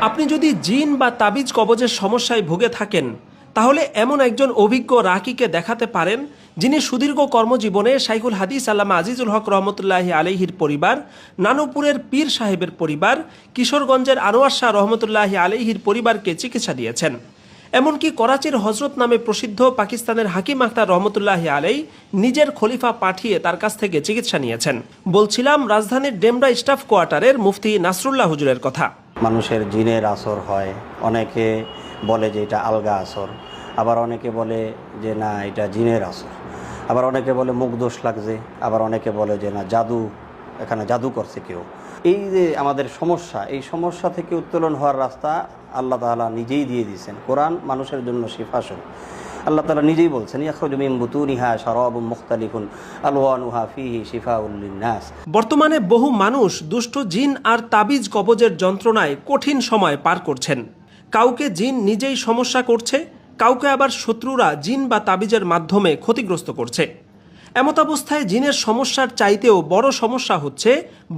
আপনি যদি জিন বা তাবিজ কবজের সমস্যায় ভুগে থাকেন তাহলে এমন একজন অভিজ্ঞ রাকিকে দেখাতে পারেন যিনি সুদীর্ঘ কর্মজীবনে শাইখুল হাদিস আল্লামা আজিজুল হক রহমতুল্লাহি আলাইহির পরিবার, নানুপুরের পীর সাহেবের পরিবার, কিশোরগঞ্জের আনোয়ার শাহ রহমতুল্লাহি আলাইহির পরিবারকে চিকিৎসা দিয়েছেন। এমনকি করাচির হজরত নামে প্রসিদ্ধ পাকিস্তানের হাকিম আখতার রহমতুল্লাহি আলাই নিজের খলিফা পাঠিয়ে তার কাছ থেকে চিকিৎসা নিয়েছেন। বলছিলাম রাজধানীর ডেমরা স্টাফ কোয়ার্টারের মুফতি নাসরুল্লাহ হুজুরের কথা। মানুষের জিনের আসর হয়, অনেকে বলে যে এটা আলগা আসর, আবার অনেকে বলে যে না এটা জিনের আসর, আবার অনেকে বলে মুখ দোষ লাগছে, আবার অনেকে বলে যে না জাদু, এখানে জাদু করছে কেউ। এই যে আমাদের সমস্যা, এই সমস্যা থেকে উত্তোলন হওয়ার রাস্তা আল্লাহ তাআলা নিজেই দিয়ে দিয়েছেন। কোরআন মানুষের জন্য শিফাসন। আল্লাহ তাআলা নিজেই বলছেন ইয়াখরুজু মিন বুতুনিহা শারাবুম মুখতালিফুন আলওয়ানুহা ফীহি শিফাউল লিন-নাস। বর্তমানে বহু মানুষ দুষ্ট জিন আর তাবিজ কবজের যন্ত্রণায় কঠিন সময় পার করছেন। কাউকে জিন নিজেই সমস্যা করছে, কাউকে আবার শত্রুরা জিন বা তাবিজের মাধ্যমে ক্ষতিগ্রস্ত করছে। এমতাবস্থায় জিনের সমস্যার চাইতেও বড় সমস্যা হচ্ছে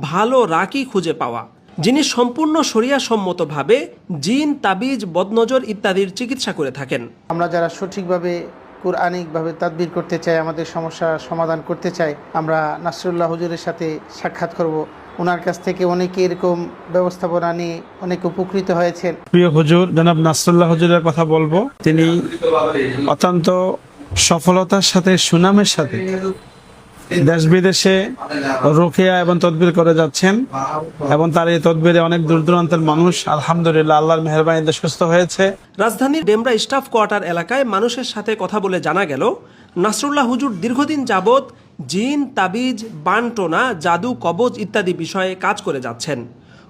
ভালো রাকি খুঁজে পাওয়া, যিনি সম্পূর্ণ শরিয়াসম্মতভাবে জিন, তাবিজ, বদনজর ইত্যাদির চিকিৎসা করে থাকেন। আমরা যারা সঠিকভাবে কুরআনিকভাবে তাদবির করতে চাই, আমাদের সমস্যার সমাধান করতে চাই, আমরা নাসরুল্লাহ হুজুরের সাথে সাক্ষাৎ করব। ওনার কাছ থেকে অনেকে এরকম ব্যবস্থাপনা নিয়ে অনেক উপকৃত হয়েছেন। প্রিয় হুজুর জনাব নাসরুল্লাহ হুজুরের কথা বলবো। তিনি অত্যন্ত সফলতার সাথে, সুনামের সাথে দেশ বিদেশে রুকিয়া এবং তদবির করে যাচ্ছেন এবং তার এই তদবিরে অনেক দূর দূরান্তের মানুষ আলহামদুলিল্লাহ আল্লাহর মেহেরবানিতে সুস্থ হয়েছে। রাজধানীর ডেমরা স্টাফ কোয়ার্টার এলাকায় মানুষের সাথে কথা বলে জানা গেল নাসরুল্লাহ হুজুর দীর্ঘদিন যাবৎ জিন, তাবিজ, বানটোনা, জাদু, কবজ ইত্যাদি বিষয়ে কাজ করে যাচ্ছেন।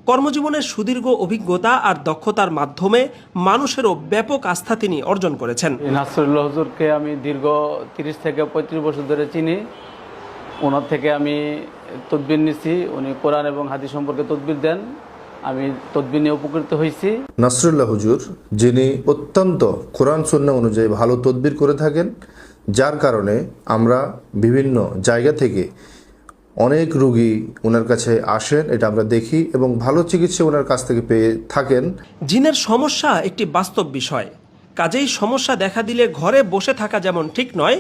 কর্মজীবনের সুদীর্ঘ অভিজ্ঞতা আর দক্ষতার মাধ্যমে মানুষেরও ব্যাপক আস্থা তিনি অর্জন করেছেন। নাসরুল্লাহ হুজুরকে আমি দীর্ঘ 30 থেকে 35 বছর ধরে চিনি। ওনার থেকে আমি তদবির নিছি। উনি কোরআন এবং হাদিস সম্পর্কে তদবির দেন, আমি তদবির নিয়ে উপকৃত হয়েছি। নাসরুল্লাহ হুজুর যিনি অত্যন্ত কোরআন সুন্নাহ অনুযায়ী ভালো তদবির করে থাকেন, যার কারণে আমরা বিভিন্ন জায়গা থেকে অনেক রোগী ওনার কাছে আসেন, এটা আমরা দেখি এবং ভালো চিকিৎসা ওনার কাছ থেকে পেয়ে থাকেন। জিনের সমস্যা একটি বাস্তব বিষয়, কাজেই সমস্যা দেখা দিলে ঘরে বসে থাকা যেমন ঠিক নয়,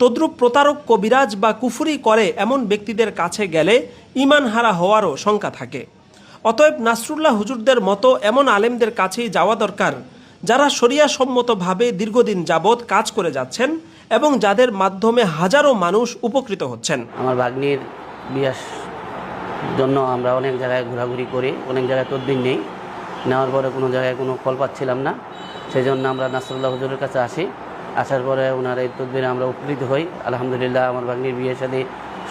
তদ্রূপ প্রতারক, কবিরাজ বা কুফরি করে এমন ব্যক্তিদের কাছে গেলে ঈমান হারা হওয়ারও শঙ্কা থাকে। অতএব নাসরুল্লাহ হুজুরদের মতো এমন আলেমদের কাছেই যাওয়া দরকার, যারা শরিয়াসম্মতভাবে দীর্ঘদিন যাবৎ কাজ করে যাচ্ছেন এবং যাদের মাধ্যমে হাজারো মানুষ উপকৃত হচ্ছেন। আমার ভাগ্নির বিয়ার জন্য আমরা অনেক জায়গায় ঘোরাঘুরি করি, অনেক জায়গায় তদবির নেই, নেওয়ার পরে কোনো জায়গায় কোনো ফল পাচ্ছিলাম না। সেই জন্য আমরা নাসরুল্লাহ হুজুরের কাছে আসি। আসার পরে ওনার এই তদবিরে আমরা উপকৃত হই। আলহামদুলিল্লাহ আমার ভাগ্নির বিয়ের সাথে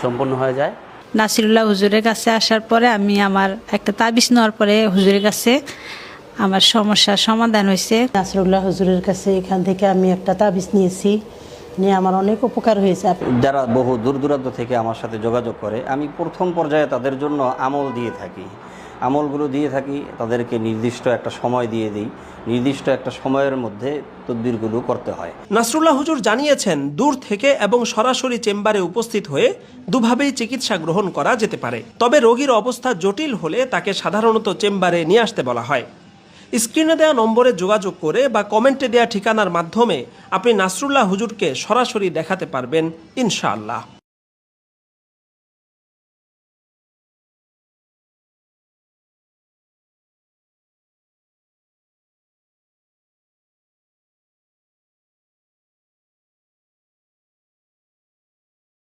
সম্পন্ন হয়ে যায়। নাসরুল্লাহ হুজুরের কাছে আসার পরে আমি আমার একটা তাবিজ নেওয়ার পরে হুজুরের কাছে আমার সমস্যার সমাধান হয়েছে। নাসরুল্লাহ হুজুরের কাছে এখান থেকে আমি একটা তাবিজ নিয়েছি, নিয়ে আমার অনেক উপকার হয়েছে। যারা বহু দূর দূরান্ত থেকে আমার সাথে যোগাযোগ করে, আমি প্রথম পর্যায়ে তাদের জন্য আমল দিয়ে থাকি। আমলগুলো দিয়ে থাকি, তাদেরকে নির্দিষ্ট একটা সময় দিয়ে দিই, নির্দিষ্ট একটা সময়ের মধ্যে তদবিরগুলো করতে হয়। নাসরুল্লাহ হুজুর জানিয়েছেন দূর থেকে এবং সরাসরি চেম্বারে উপস্থিত হয়ে দুভাবেই চিকিৎসা গ্রহণ করা যেতে পারে। তবে রোগীর অবস্থা জটিল হলে তাকে সাধারণত চেম্বারে নিয়ে আসতে বলা হয়। স্ক্রিনে দেওয়া নম্বরে যোগাযোগ করে বা কমেন্টে দেওয়া ঠিকানার মাধ্যমে আপনি নাসরুল্লাহ হুজুরকে সরাসরি দেখাতে পারবেন ইনশাআল্লাহ।